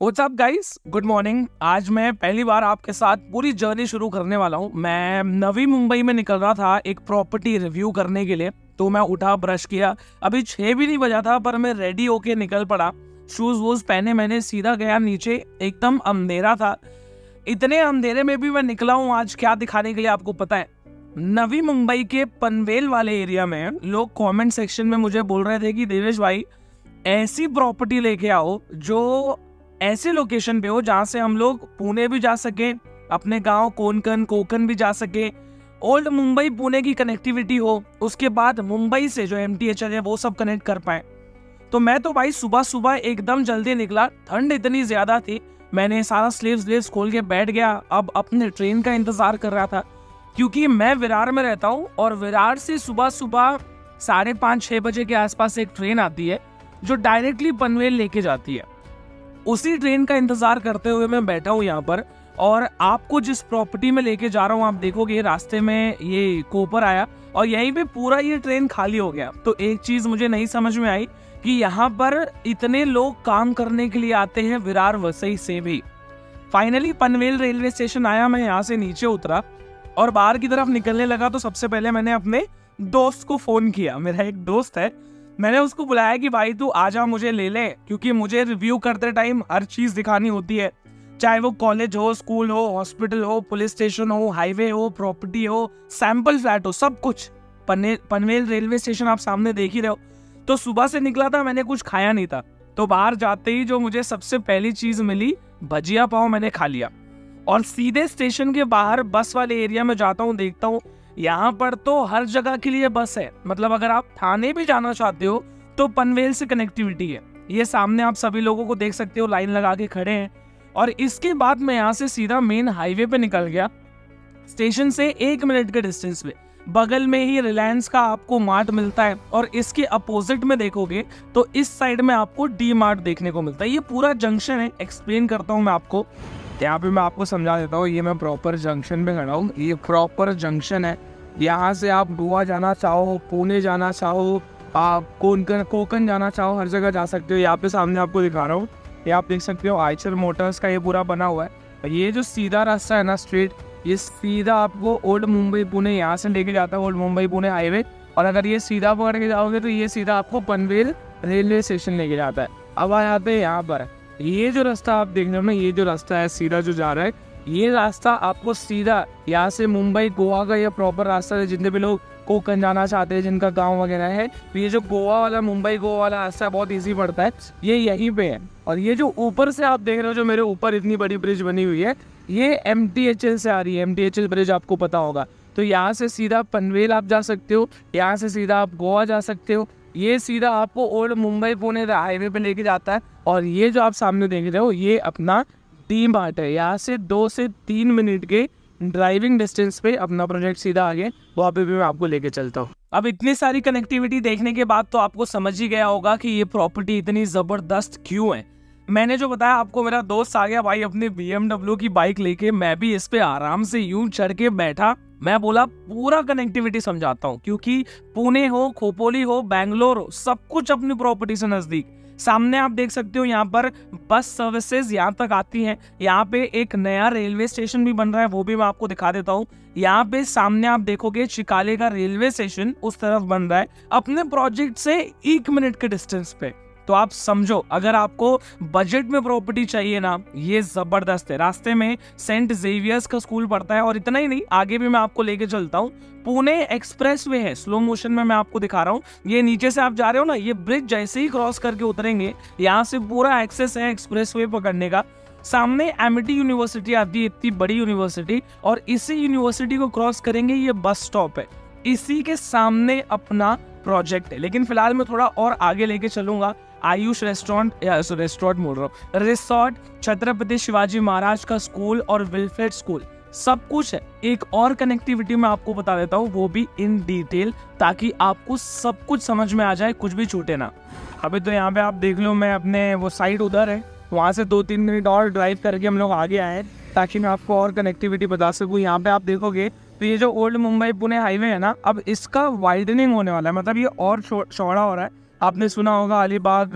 What's up guys, good morning. आज मैं पहली बार आपके साथ पूरी जर्नी शुरू करने वाला हूँ। मैं नवी मुंबई में निकल रहा था एक प्रॉपर्टी रिव्यू करने के लिए। तो मैं उठा, ब्रश किया, अभी 6 भी नहीं बजा था पर मैं रेडी होके निकल पड़ा। शूज वूज पहने मैंने, सीधा गया नीचे। एकदम अंधेरा था। इतने अंधेरे में भी मैं निकला हूँ आज क्या दिखाने के लिए आपको पता है। नवी मुंबई के पनवेल वाले एरिया में लोग कमेंट सेक्शन में मुझे बोल रहे थे कि देवेश भाई ऐसी प्रॉपर्टी लेके आओ जो ऐसे लोकेशन पे हो जहां से हम लोग पुणे भी जा सके, अपने गांव कोंकण भी जा सके, ओल्ड मुंबई पुणे की कनेक्टिविटी हो, उसके बाद मुंबई से जो MTHL है वो सब कनेक्ट कर पाए। तो मैं तो भाई सुबह सुबह एकदम जल्दी निकला। ठंड इतनी ज्यादा थी, मैंने सारा स्लीव्स खोल के बैठ गया। अब अपने ट्रेन का इंतजार कर रहा था क्योंकि मैं विरार में रहता हूँ और विरार से सुबह सुबह 5:30-6 बजे के आसपास एक ट्रेन आती है जो डायरेक्टली पनवेल लेके जाती है। उसी ट्रेन का इंतजार करते हुए मैं बैठा हूँ यहाँ पर। और आपको जिस प्रॉपर्टी में लेके जा रहा हूँ, आप देखोगे रास्ते में ये कोपर आया और यहीं पे पूरा ये ट्रेन खाली हो गया। तो एक चीज मुझे नहीं समझ में आई कि यहाँ पर इतने लोग काम करने के लिए आते हैं विरार वसई से भी। फाइनली पनवेल रेलवे स्टेशन आया, मैं यहाँ से नीचे उतरा और बाहर की तरफ निकलने लगा। तो सबसे पहले मैंने अपने दोस्त को फोन किया। मेरा एक दोस्त है, मैंने उसको बुलाया कि भाई तू आजा, मुझे ले ले, क्योंकि मुझे रिव्यू करते टाइम हर चीज दिखानी होती है। चाहे वो कॉलेज हो, स्कूल हो, हॉस्पिटल हो, पुलिस स्टेशन हो, हाईवे हो, प्रॉपर्टी हो, सैंपल फ्लैट हो, सब कुछ। पनवेल रेलवे स्टेशन आप सामने देख ही रहे हो। तो सुबह से निकला था, मैंने कुछ खाया नहीं था। तो बाहर जाते ही जो मुझे सबसे पहली चीज मिली, भजिया पाव मैंने खा लिया और सीधे स्टेशन के बाहर बस वाले एरिया में जाता हूँ। देखता हूँ यहाँ पर तो हर जगह के लिए बस है। मतलब अगर आप थाने भी जाना चाहते हो तो पनवेल से कनेक्टिविटी है। ये सामने आप सभी लोगों को देख सकते हो, लाइन लगा के खड़े हैं। और इसके बाद मैं यहाँ से सीधा मेन हाईवे पे निकल गया। स्टेशन से 1 मिनट के डिस्टेंस पे बगल में ही रिलायंस का आपको मार्ट मिलता है और इसके अपोजिट में देखोगे तो इस साइड में आपको डी मार्ट देखने को मिलता है। ये पूरा जंक्शन है। एक्सप्लेन करता हूँ मैं आपको, यहाँ पे मैं आपको समझा देता हूँ। ये मैं प्रॉपर जंक्शन पे खड़ा हूँ। ये प्रॉपर जंक्शन है। यहाँ से आप गोवा जाना चाहो, पुणे जाना चाहो, आप कोंकण जाना चाहो, हर जगह जा सकते हो। यहाँ पे सामने आपको दिखा रहा हूँ, ये आप देख सकते हो आइचर मोटर्स का ये पूरा बना हुआ है। ये जो सीधा रास्ता है ना, स्ट्रेट, ये सीधा आपको ओल्ड मुंबई पुणे यहाँ से लेके जाता है, ओल्ड मुंबई पुणे हाईवे। और अगर ये सीधा पकड़ के जाओगे तो ये सीधा आपको पनवेल रेलवे स्टेशन लेके जाता है। अब आ जाते हैं यहाँ पर। ये जो रास्ता आप देख रहे हो ना, ये जो रास्ता है सीधा जो जा रहा है, ये रास्ता आपको सीधा यहाँ से मुंबई गोवा का ये प्रॉपर रास्ता है। जितने भी लोग कोंकण जाना चाहते हैं, जिनका गांव वगैरह है, तो ये जो गोवा वाला, मुंबई गोवा वाला रास्ता बहुत इजी पड़ता है, ये यहीं पे है। और ये जो ऊपर से आप देख रहे हो, जो मेरे ऊपर इतनी बड़ी ब्रिज बनी हुई है, ये MTHL से आ रही है। MTHL ब्रिज आपको पता होगा। तो यहाँ से सीधा पनवेल आप जा सकते हो, यहाँ से सीधा आप गोवा जा सकते हो। ये सीधा आपको ओल्ड मुंबई पुणे हाईवे पे लेके जाता है। और ये जो आप सामने देख रहे हो, ये अपना डी मार्ट है। यहाँ से 2 से 3 मिनट के ड्राइविंग डिस्टेंस पे अपना प्रोजेक्ट सीधा आगे, वहाँ पे भी मैं आपको लेके चलता हूँ। अब इतनी सारी कनेक्टिविटी देखने के बाद तो आपको समझ ही गया होगा कि ये प्रॉपर्टी इतनी जबरदस्त क्यों है। मैंने जो बताया आपको, मेरा दोस्त आ गया भाई अपनी BMW की बाइक लेके। मैं भी इस पे आराम से यूं चढ़ के बैठा। मैं बोला पूरा कनेक्टिविटी समझाता हूँ, क्योंकि पुणे हो, खोपोली हो, बैंगलोर हो, सब कुछ अपनी प्रॉपर्टी से नजदीक। सामने आप देख सकते हो यहाँ पर बस सर्विसेज यहाँ तक आती हैं। यहाँ पे एक नया रेलवे स्टेशन भी बन रहा है, वो भी मैं आपको दिखा देता हूँ। यहाँ पे सामने आप देखोगे चिकाले का रेलवे स्टेशन उस तरफ बन रहा है, अपने प्रोजेक्ट से 1 मिनट के डिस्टेंस पे। तो आप समझो, अगर आपको बजट में प्रॉपर्टी चाहिए ना, ये जबरदस्त है। रास्ते में सेंट जेवियर्स का स्कूल पड़ता है और इतना ही नहीं, आगे भी मैं आपको लेके चलता हूँ। पुणे एक्सप्रेस वे है, स्लो मोशन में मैं आपको दिखा रहा हूँ। ये नीचे से आप जा रहे हो ना, ये ब्रिज जैसे ही क्रॉस करके उतरेंगे, यहाँ से पूरा एक्सेस है एक्सप्रेस वे पकड़ने का। सामने एमिटी यूनिवर्सिटी आती है, इतनी बड़ी यूनिवर्सिटी, और इसी यूनिवर्सिटी को क्रॉस करेंगे, ये बस स्टॉप है। इसी के सामने अपना प्रोजेक्ट है। लेकिन फिलहाल मैं थोड़ा और आगे लेके चलूंगा। आयुष रेस्टोरेंट बोल रहा हूँ, रिसोर्ट, छत्रपति शिवाजी महाराज का स्कूल और विल्फ्रेड स्कूल, सब कुछ है। एक और कनेक्टिविटी मैं आपको बता देता हूँ, वो भी इन डिटेल, ताकि आपको सब कुछ समझ में आ जाए, कुछ भी छूटे ना। अभी तो यहाँ पे आप देख लो, मैं अपने वो साइड उधर है, वहाँ से 2-3 मिनट और ड्राइव करके हम लोग आगे आए ताकि मैं आपको और कनेक्टिविटी बता सकूँ। यहाँ पे आप देखोगे तो ये जो ओल्ड मुंबई पुणे हाईवे है ना, अब इसका वाइडनिंग होने वाला है। मतलब ये और चौड़ा हो रहा है। आपने सुना होगा अलीबाग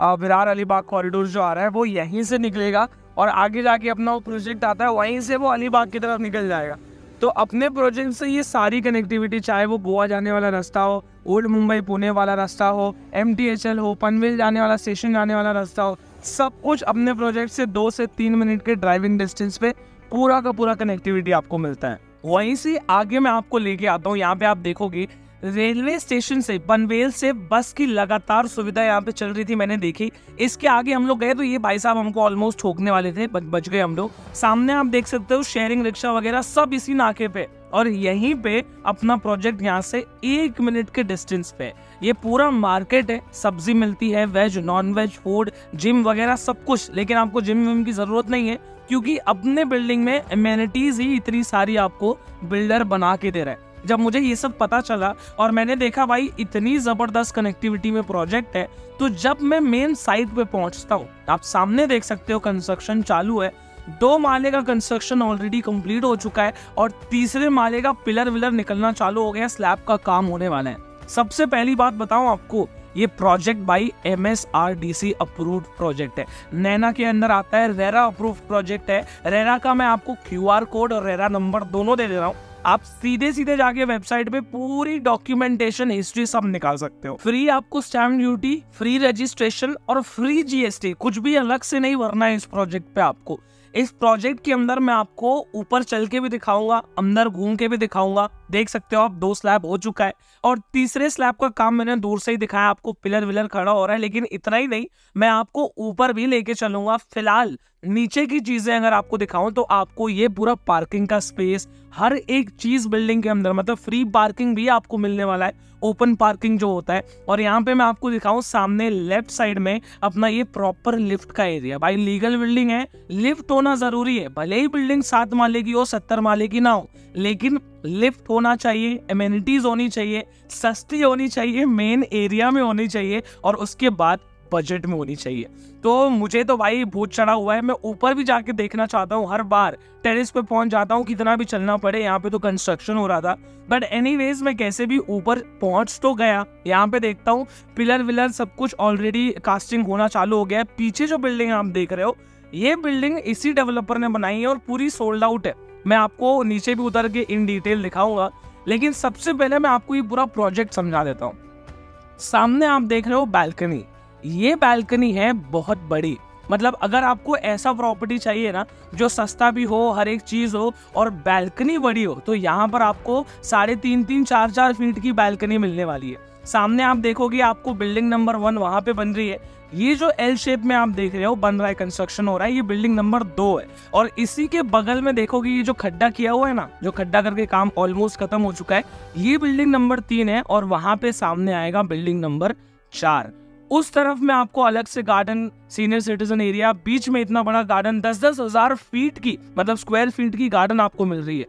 विरार अलीबाग कॉरिडोर जो आ रहा है वो यहीं से निकलेगा और आगे जाके अपना वो प्रोजेक्ट आता है, वहीं से वो अलीबाग की तरफ निकल जाएगा। तो अपने प्रोजेक्ट से ये सारी कनेक्टिविटी, चाहे वो गोवा जाने वाला रास्ता हो, ओल्ड मुंबई पुणे वाला रास्ता हो, MTHL हो, पनवेल जाने वाला स्टेशन जाने वाला रास्ता हो, सब कुछ अपने प्रोजेक्ट से 2 से 3 मिनट के ड्राइविंग डिस्टेंस पे पूरा का पूरा कनेक्टिविटी आपको मिलता है। वहीं से आगे मैं आपको लेके आता हूँ। यहाँ पे आप देखोगे रेलवे स्टेशन से पनवेल से बस की लगातार सुविधा यहाँ पे चल रही थी, मैंने देखी। इसके आगे हम लोग गए तो ये भाई साहब हमको ऑलमोस्ट ठोकने वाले थे, बच गए हम लोग। सामने आप देख सकते हो शेयरिंग रिक्शा वगैरह सब इसी नाके पे, और यहीं पे अपना प्रोजेक्ट यहाँ से 1 मिनट के डिस्टेंस पे। ये पूरा मार्केट है, सब्जी मिलती है, veg non veg food, gym वगैरह सब कुछ। लेकिन आपको जिम विम की जरूरत नहीं है, क्योंकि अपने बिल्डिंग में एमेनिटीज ही इतनी सारी आपको बिल्डर बना के दे रहा है। जब मुझे ये सब पता चला और मैंने देखा भाई इतनी जबरदस्त कनेक्टिविटी में प्रोजेक्ट है, तो जब मैं मेन साइट पे पहुंचता हूँ, आप सामने देख सकते हो कंस्ट्रक्शन चालू है। 2 माले का कंस्ट्रक्शन ऑलरेडी कंप्लीट हो चुका है और तीसरे माले का पिलर विलर निकलना चालू हो गया, स्लैब का काम होने वाला है। सबसे पहली बात बताऊं आपको, ये project by MSRDC approved project है। नैना के अंदर आता है, रेरा अप्रूव्ड प्रोजेक्ट है। रेरा का मैं आपको QR कोड और रेरा नंबर दोनों दे रहा हूँ। आप सीधे सीधे जाके वेबसाइट पे पूरी डॉक्यूमेंटेशन हिस्ट्री सब निकाल सकते हो। फ्री आपको स्टैम्प ड्यूटी, फ्री रजिस्ट्रेशन और फ्री GST, कुछ भी अलग से नहीं भरना है इस प्रोजेक्ट पे आपको। इस प्रोजेक्ट के अंदर मैं आपको ऊपर चल के भी दिखाऊंगा, अंदर घूम के भी दिखाऊंगा। देख सकते हो आप 2 स्लैब हो चुका है और तीसरे स्लैब का काम मैंने दूर से ही दिखाया आपको, पिलर विलर खड़ा हो रहा है। लेकिन इतना ही नहीं, मैं आपको ऊपर भी लेके चलूंगा। फिलहाल नीचे की चीजें अगर आपको दिखाऊं तो आपको ये पूरा पार्किंग का स्पेस, हर एक चीज बिल्डिंग के अंदर, मतलब फ्री पार्किंग भी आपको मिलने वाला है, ओपन पार्किंग जो होता है। और यहाँ पे मैं आपको दिखाऊं सामने लेफ्ट साइड में अपना ये प्रॉपर लिफ्ट का एरिया। भाई लीगल बिल्डिंग है, लिफ्ट होना जरूरी है। भले ही बिल्डिंग 7 माले की हो, 70 माले की ना हो, लेकिन लिफ्ट होना चाहिए, एमेनिटीज होनी चाहिए, सस्ती होनी चाहिए, मेन एरिया में होनी चाहिए और उसके बाद बजट में होनी चाहिए। तो मुझे तो भाई भूत चढ़ा हुआ है, मैं ऊपर भी जाके देखना चाहता हूँ। हर बार टेरेस पे पहुंच जाता हूँ, कितना भी चलना पड़े। यहाँ पे तो कंस्ट्रक्शन हो रहा था, बट एनीवेज मैं कैसे भी ऊपर पहुंच तो गया। यहाँ पे देखता हूँ पिलर विलर सब कुछ ऑलरेडी कास्टिंग होना चालू हो गया है। पीछे जो बिल्डिंग आप देख रहे हो, ये बिल्डिंग इसी डेवलपर ने बनाई है और पूरी सोल्ड आउट है। मैं आपको नीचे भी उतर के इन डिटेल दिखाऊंगा, लेकिन सबसे पहले मैं आपको ये पूरा प्रोजेक्ट समझा देता हूँ। सामने आप देख रहे हो बैल्कनी, ये बैल्कनी है बहुत बड़ी। मतलब अगर आपको ऐसा प्रॉपर्टी चाहिए ना जो सस्ता भी हो, हर एक चीज हो और बैल्कनी बड़ी हो, तो यहाँ पर आपको 3.5 4 फीट की बैल्कनी मिलने वाली है। सामने आप देखोगे आपको बिल्डिंग नंबर 1 वहां पे बन रही है। ये जो L शेप में आप देख रहे हो बन रहा है, कंस्ट्रक्शन हो रहा है, ये बिल्डिंग नंबर 2 है। और इसी के बगल में देखोगे ये जो खड्डा किया हुआ है ना, जो खड्डा करके काम ऑलमोस्ट खत्म हो चुका है, ये बिल्डिंग नंबर 3 है। और वहां पे सामने आएगा बिल्डिंग नंबर 4। उस तरफ में आपको अलग से गार्डन, सीनियर सिटीजन एरिया, बीच में इतना बड़ा गार्डन, 10-10 हज़ार फीट की, मतलब स्क्वायर फीट की गार्डन आपको मिल रही है।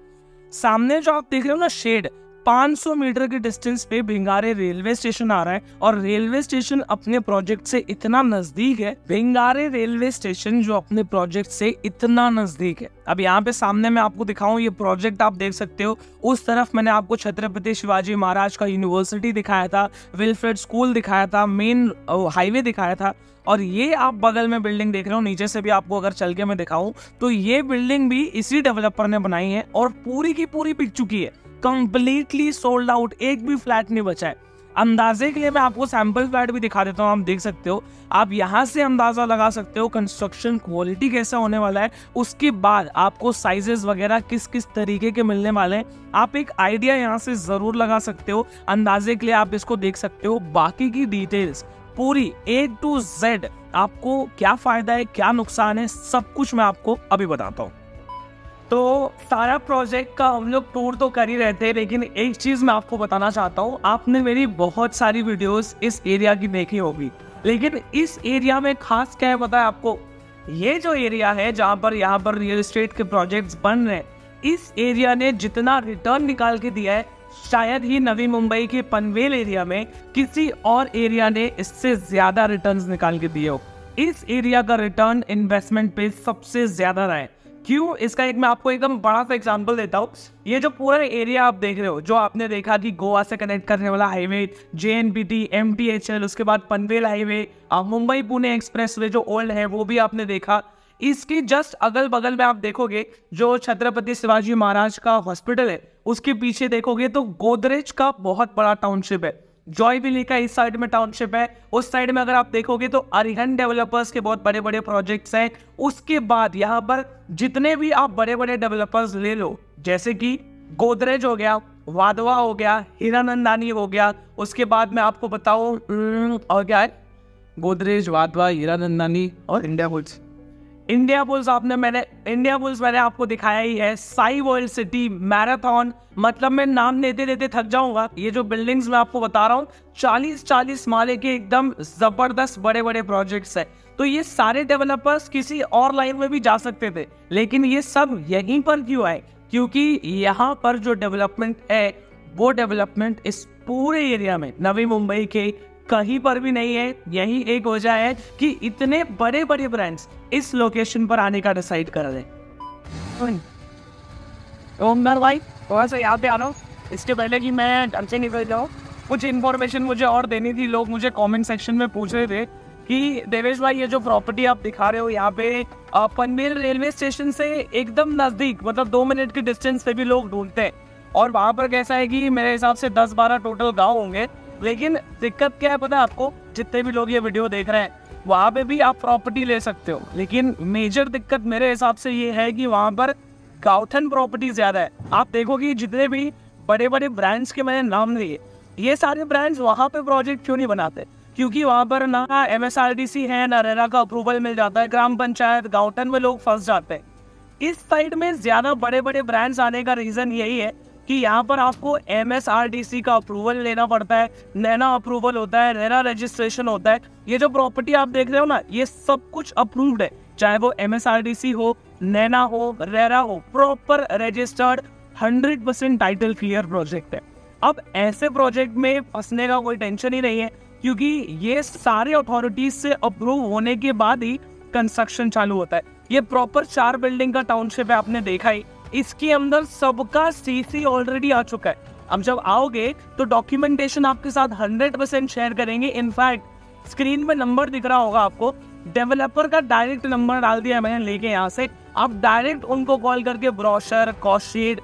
सामने जो आप देख रहे हो ना शेड, 500 मीटर के डिस्टेंस पे भिंगारे रेलवे स्टेशन आ रहा है और रेलवे स्टेशन अपने प्रोजेक्ट से इतना नजदीक है। भिंगारे रेलवे स्टेशन जो अपने प्रोजेक्ट से इतना नजदीक है। अब यहाँ पे सामने मैं आपको दिखाऊं, ये प्रोजेक्ट आप देख सकते हो। उस तरफ मैंने आपको छत्रपति शिवाजी महाराज का यूनिवर्सिटी दिखाया था, विल्फ्रेड स्कूल दिखाया था, मेन हाईवे दिखाया था। और ये आप बगल में बिल्डिंग देख रहे हो, नीचे से भी आपको अगर चल के मैं दिखाऊं तो ये बिल्डिंग भी इसी डेवलपर ने बनाई है और पूरी की पूरी बिक चुकी है, कंप्लीटली सोल्ड आउट, एक भी फ्लैट नहीं बचा है। अंदाजे के लिए मैं आपको सैंपल फ्लैट भी दिखा देता हूँ, आप देख सकते हो। आप यहाँ से अंदाजा लगा सकते हो कंस्ट्रक्शन क्वालिटी कैसा होने वाला है। उसके बाद आपको साइजेस वगैरह किस किस तरीके के मिलने वाले हैं, आप एक आइडिया यहाँ से जरूर लगा सकते हो। अंदाजे के लिए आप इसको देख सकते हो। बाकी की डिटेल्स पूरी A to Z, आपको क्या फायदा है, क्या नुकसान है, सब कुछ मैं आपको अभी बताता हूँ। तो सारा प्रोजेक्ट का हम लोग टूर तो कर ही रहे थे, लेकिन एक चीज मैं आपको बताना चाहता हूँ। आपने मेरी बहुत सारी वीडियोस इस एरिया की देखी होगी, लेकिन इस एरिया में खास क्या है पता है आपको? ये जो एरिया है जहाँ पर यहाँ पर रियल एस्टेट के प्रोजेक्ट्स बन रहे हैं, इस एरिया ने जितना रिटर्न निकाल के दिया है, शायद ही नवी मुंबई के पनवेल एरिया में किसी और एरिया ने इससे ज्यादा रिटर्न्स निकाल के दिए हो। इस एरिया का रिटर्न इन्वेस्टमेंट पे सबसे ज्यादा रहा है। क्यों, इसका एक मैं आपको एकदम बड़ा सा एग्जांपल देता हूँ। ये जो पूरा एरिया आप देख रहे हो, जो आपने देखा कि गोवा से कनेक्ट करने वाला हाईवे, JNPT, MTHL, उसके बाद पनवेल हाईवे, मुंबई पुणे एक्सप्रेसवे जो ओल्ड है वो भी आपने देखा। इसके जस्ट अगल बगल में आप देखोगे जो छत्रपति शिवाजी महाराज का हॉस्पिटल है, उसके पीछे देखोगे तो गोदरेज का बहुत बड़ा टाउनशिप है। जॉयविली का इस साइड में टाउनशिप है। उस साइड में अगर आप देखोगे तो अरिहंत डेवलपर्स के बहुत बड़े बड़े प्रोजेक्ट्स हैं। उसके बाद यहाँ पर जितने भी आप बड़े बड़े डेवलपर्स ले लो, जैसे कि गोदरेज हो गया, वाधवा हो गया, हीरानंदानी हो गया, उसके बाद मैं आपको बताऊं और क्या है, गोदरेज, वाधवा, हीरानंदानी और इंडिया बुल्स। इंडिया बुल्स मैंने आपको दिखाया ही है। साई वर्ल्ड सिटी, मैराथन, मतलब मैं नाम लेते लेते थक जाऊंगा। ये जो बिल्डिंग्स मैं आपको बता रहा हूँ 40-40 माले के एकदम जबरदस्त बड़े बड़े प्रोजेक्ट्स है। तो ये सारे डेवलपर्स किसी और लाइन में भी जा सकते थे, लेकिन ये सब यहीं पर क्यों आए? क्योंकि यहाँ पर जो डेवलपमेंट है वो डेवलपमेंट इस पूरे एरिया में, नवी मुंबई के कहीं पर भी नहीं है। यही एक वजह है कि इतने बड़े बड़े ब्रांड्स इस लोकेशन पर आने का डिसाइड कर रहे हैं। ओमर भाई थोड़ा सा यहाँ पे आ रहा हूँ, इसके पहले कि मैं घर से निकल जाऊँ, कुछ इन्फॉर्मेशन मुझे और देनी थी। लोग मुझे कमेंट सेक्शन में पूछ रहे थे कि देवेश भाई ये जो प्रॉपर्टी आप दिखा रहे हो यहाँ पे पनवेल रेलवे स्टेशन से एकदम नज़दीक, मतलब 2 मिनट की डिस्टेंस पे भी लोग ढूंढते हैं। और वहाँ पर कैसा है कि मेरे हिसाब से 10-12 टोटल गाँव होंगे। लेकिन दिक्कत क्या है पता है आपको, जितने भी लोग ये वीडियो देख रहे हैं वहाँ पे भी आप प्रॉपर्टी ले सकते हो, लेकिन मेजर दिक्कत मेरे हिसाब से ये है कि वहाँ पर गाउथन प्रॉपर्टी ज़्यादा है। आप देखोगे जितने भी बड़े बड़े ब्रांड्स के मैंने नाम लिए, ये सारे ब्रांड्स वहाँ पे प्रोजेक्ट क्यों नहीं बनाते? क्योंकि वहाँ पर ना MSRDC है, ना रेरा का अप्रूवल मिल जाता है, ग्राम पंचायत गाउटन में लोग फंस जाते हैं। इस साइड में ज़्यादा बड़े बड़े ब्रांड्स आने का रीज़न यही है कि यहाँ पर आपको MSRDC का अप्रूवल लेना पड़ता है, नैना अप्रूवल होता है, रेरा रजिस्ट्रेशन होता है। ये जो प्रॉपर्टी आप देख रहे हो ना, ये सब कुछ अप्रूव्ड है, चाहे वो MSRDC हो, नैना हो, रेरा हो, proper registered 100% title clear project है। अब ऐसे प्रोजेक्ट में फंसने का कोई टेंशन ही नहीं है, क्योंकि ये सारे अथॉरिटीज से अप्रूव होने के बाद ही कंस्ट्रक्शन चालू होता है। ये प्रॉपर 4 बिल्डिंग का टाउनशिप है, आपने देखा ही। इसके अंदर सबका CC ऑलरेडी आ चुका है। अब जब आओगे तो डॉक्यूमेंटेशन आपके साथ 100% शेयर करेंगे। इनफैक्ट स्क्रीन में नंबर दिख रहा होगा आपको, डेवलपर का डायरेक्ट नंबर डाल दिया मैंने लेके यहाँ से। आप डायरेक्ट उनको कॉल करके brochure, cost sheet,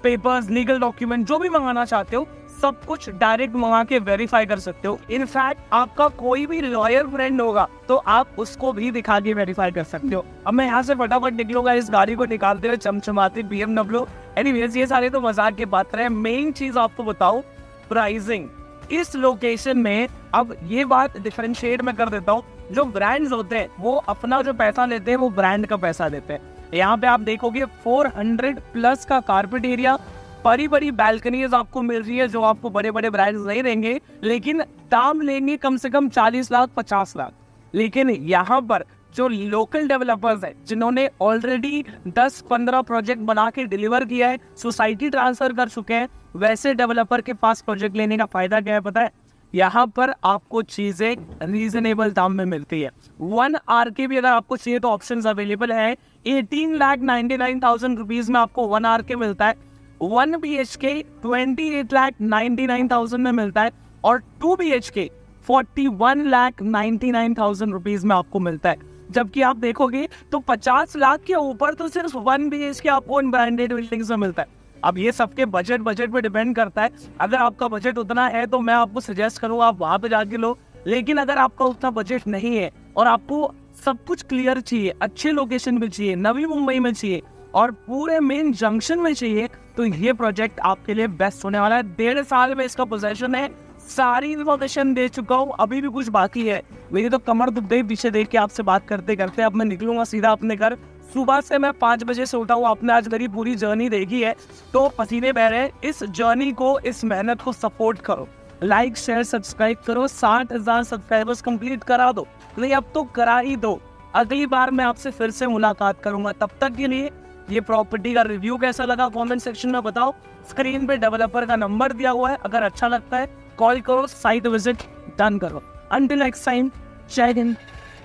papers, legal document जो भी मंगाना चाहते हो सब कुछ डायरेक्ट मंगा के वेरीफाई कर सकते हो। इनफैक्ट आपका कोई भी लॉयर फ्रेंड होगा तो आप उसको भी दिखा के वेरीफाई कर सकते हो। अब मैं यहाँ से फटाफट निकलूंगा इस गाड़ी को निकालते हुए चमचमाती BMW। एनीवेज ये सारे तो मजाक की बात रहे। मेन चीज आपको बताऊं, प्राइसिंग इस लोकेशन में। अब ये बात डिफरेंशिएट मैं कर देता हूँ, जो ब्रांड्स होते हैं वो अपना जो पैसा लेते हैं वो ब्रांड का पैसा देते हैं। यहाँ पे आप देखोगे 400+ का कारपेट एरिया, बड़ी बड़ी बैल्कनीज आपको मिल रही है जो आपको बड़े बड़े ब्रांड्स नहीं देंगे, लेकिन दाम लेंगे कम से कम 40 लाख 50 लाख। लेकिन यहाँ पर जो लोकल डेवलपर्स हैं जिन्होंने ऑलरेडी 10-15 प्रोजेक्ट बना के डिलीवर किया है, सोसाइटी ट्रांसफर कर चुके हैं, वैसे डेवलपर के पास प्रोजेक्ट लेने का फायदा क्या है पता है? यहाँ पर आपको चीजें रीजनेबल दाम में मिलती है। 1 RK भी अगर आपको चाहिए तो ऑप्शंस अवेलेबल है। 18,99,000 रुपीज में आपको 1 RK मिलता है। 1 BHK 28,99,000 में मिलता है और 2 BHK 41,99,000 रुपीज में आपको मिलता है। जबकि आप देखोगे तो 50 लाख के ऊपर तो सिर्फ 1 BHK आपको ब्रांडेड बिल्डिंग्स में मिलता है। अब ये सबके बजट पे डिपेंड करता है। अगर आपका बजट उतना है तो मैं आपको सजेस्ट करूँगा आप वहाँ पे जाके लो, लेकिन अगर आपका उतना बजट नहीं है और आपको सब कुछ क्लियर चाहिए, अच्छे लोकेशन में चाहिए, नवी मुंबई में चाहिए और पूरे मेन जंक्शन में चाहिए, तो ये प्रोजेक्ट आपके लिए बेस्ट होने वाला है। 1.5 साल में इसका पोजेशन है, सारी इन्फॉर्मेशन दे चुका हूँ, अभी भी कुछ बाकी है। मेरी तो कमर दुख गई पीछे देख के आपसे बात करते करते। अब मैं निकलूंगा सीधा अपने घर। सुबह से मैं 5 बजे से उठा हूँ। आपने आज मेरी पूरी जर्नी देखी है तो पसीने बह रहे हैं। इस जर्नी को, इस मेहनत को सपोर्ट करो, लाइक शेयर सब्सक्राइब करो। 60,000 सब्सक्राइबर्स कंप्लीट करा दो, नहीं अब तो करा ही दो। अगली बार मैं आपसे फिर से मुलाकात करूंगा। तब तक के लिए ये प्रॉपर्टी का रिव्यू कैसा लगा कमेंट सेक्शन में बताओ। स्क्रीन पे डेवलपर का नंबर दिया हुआ है, अगर अच्छा लगता है कॉल करो, साइट विजिट डन करो। अंटिल नेक्स्ट टाइम, जय हिंद,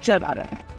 जय भारत।